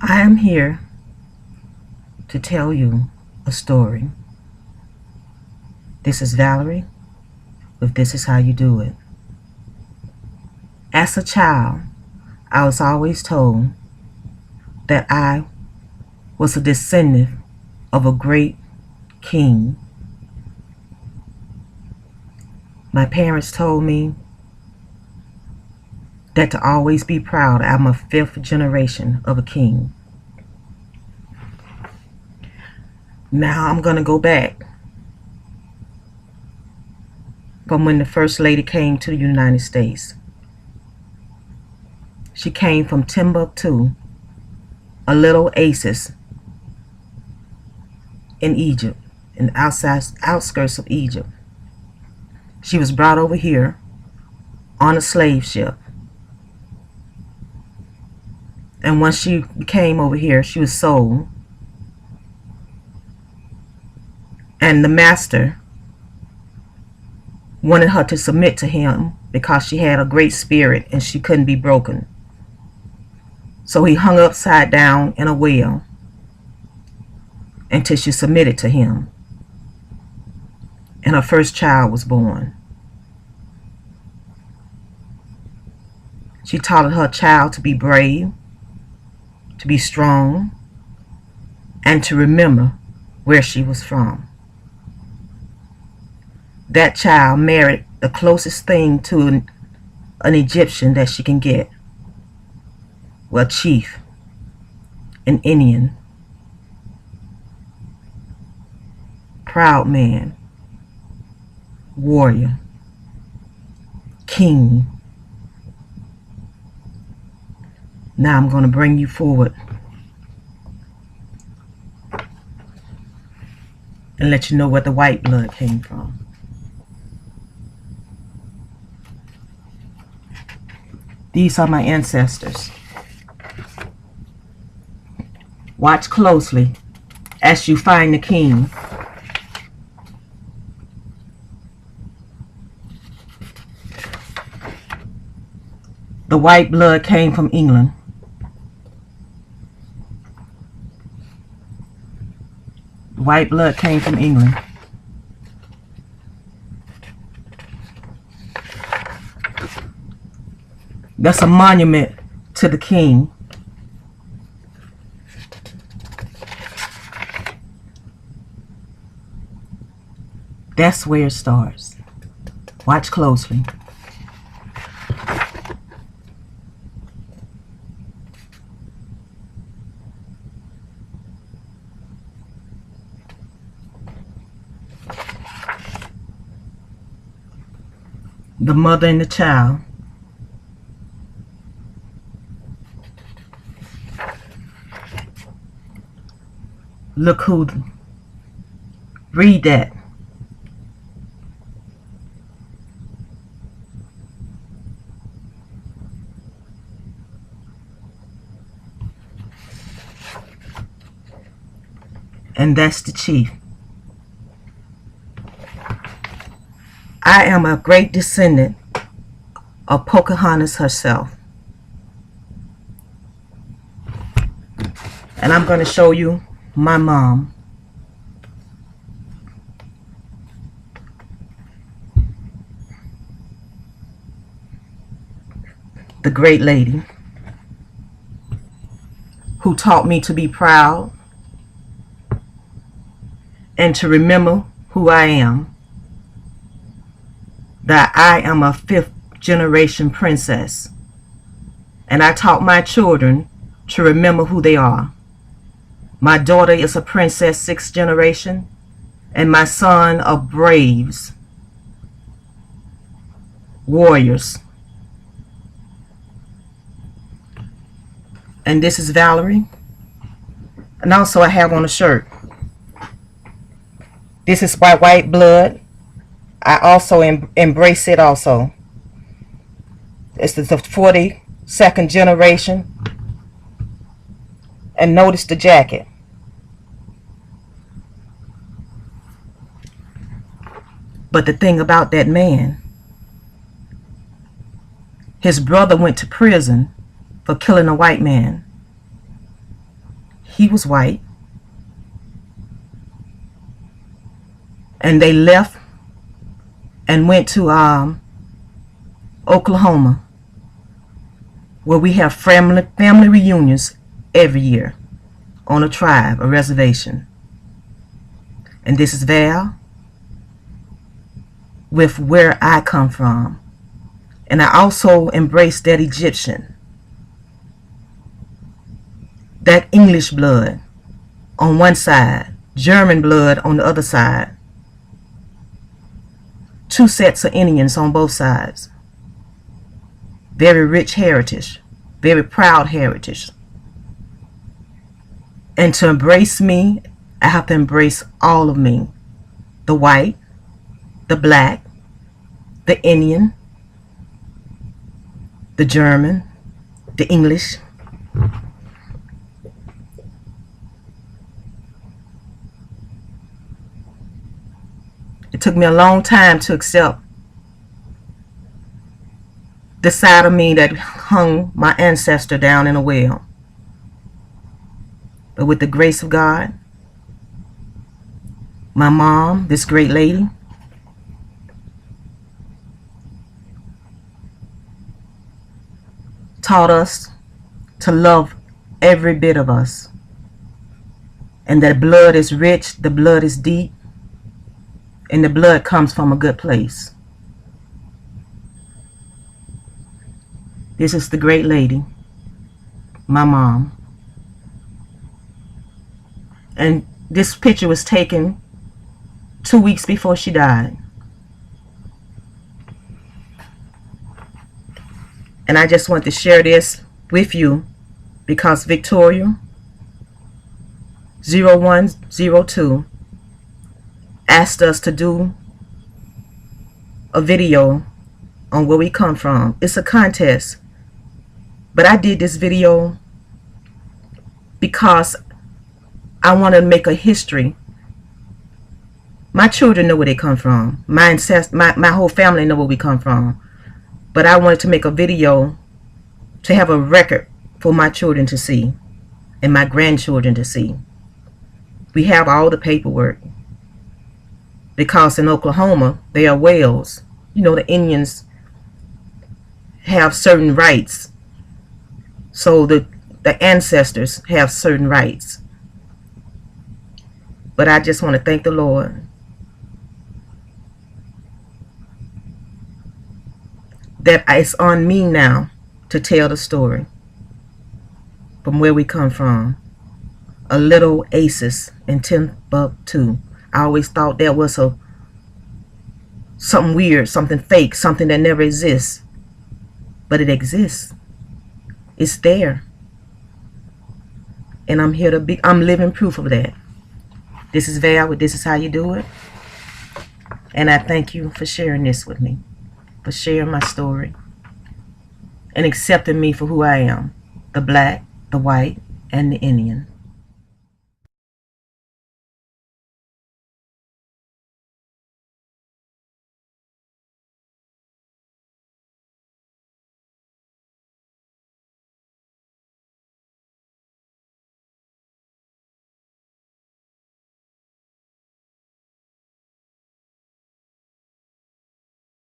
I am here to tell you a story. This is Valerie with This Is How You Do It. As a child, I was always told that I was a descendant of a great king. My parents told me that to always be proud I'm a fifth generation of a king. Now I'm going to go back from when the First Lady came to the United States. She came from Timbuktu, a little oasis in Egypt, in the outskirts of Egypt. She was brought over here on a slave ship. And once she came over here, she was sold. And the master wanted her to submit to him because she had a great spirit and she couldn't be broken. So he hung her upside down in a well until she submitted to him. And her first child was born. She taught her child to be brave, to be strong, and to remember where she was from. That child married the closest thing to an Egyptian that she can get. Well, chief, an Indian, proud man, warrior, king. Now I'm going to bring you forward and let you know where the white blood came from. These are my ancestors. Watch closely as you find the king. The white blood came from England. The white blood came from England. That's a monument to the king. That's where it starts. Watch closely. The mother and the child. Look who, read that. And that's the chief. I am a great descendant of Pocahontas herself. And I'm going to show you my mom. The great lady who taught me to be proud and to remember who I am. That I am a fifth generation princess. And I taught my children to remember who they are. My daughter is a princess sixth generation, and my son are braves, warriors. And this is Valerie. And also I have on a shirt. This is my white blood. I also embrace it also. This is the 42nd generation. And notice the jacket. But the thing about that man, his brother went to prison for killing a white man. he was white, and they left and went to Oklahoma, where we have family reunions every year on a tribe, a reservation. And this is Val with where I come from. And I also embrace that Egyptian, that English blood on one side, German blood on the other side. Two sets of Indians on both sides. Very rich heritage, very proud heritage. And to embrace me, I have to embrace all of me. The white, the black, the Indian, the German, the English. It took me a long time to accept the side of me that hung my ancestor down in a well. But with the grace of God, my mom, this great lady, taught us to love every bit of us. And that blood is rich, the blood is deep, and the blood comes from a good place. This is the great lady, my mom. And this picture was taken 2 weeks before she died. And I just want to share this with you because Victoria 0102 asked us to do a video on where we come from. It's a contest, but I did this video because I want to make a history. My children know where they come from. My whole family know where we come from. But I wanted to make a video to have a record for my children to see and my grandchildren to see. We have all the paperwork. Because in Oklahoma, they are whales. You know, the Indians have certain rights. So the ancestors have certain rights. But I just want to thank the Lord that it's on me now to tell the story from where we come from. A little oasis in Timbuktu. I always thought that was something weird, something fake, something that never exists. But it exists. It's there. And I'm living proof of that. This is Val with This Is How You Do It. And I thank you for sharing this with me, for sharing my story, and accepting me for who I am, the black, the white, and the Indian.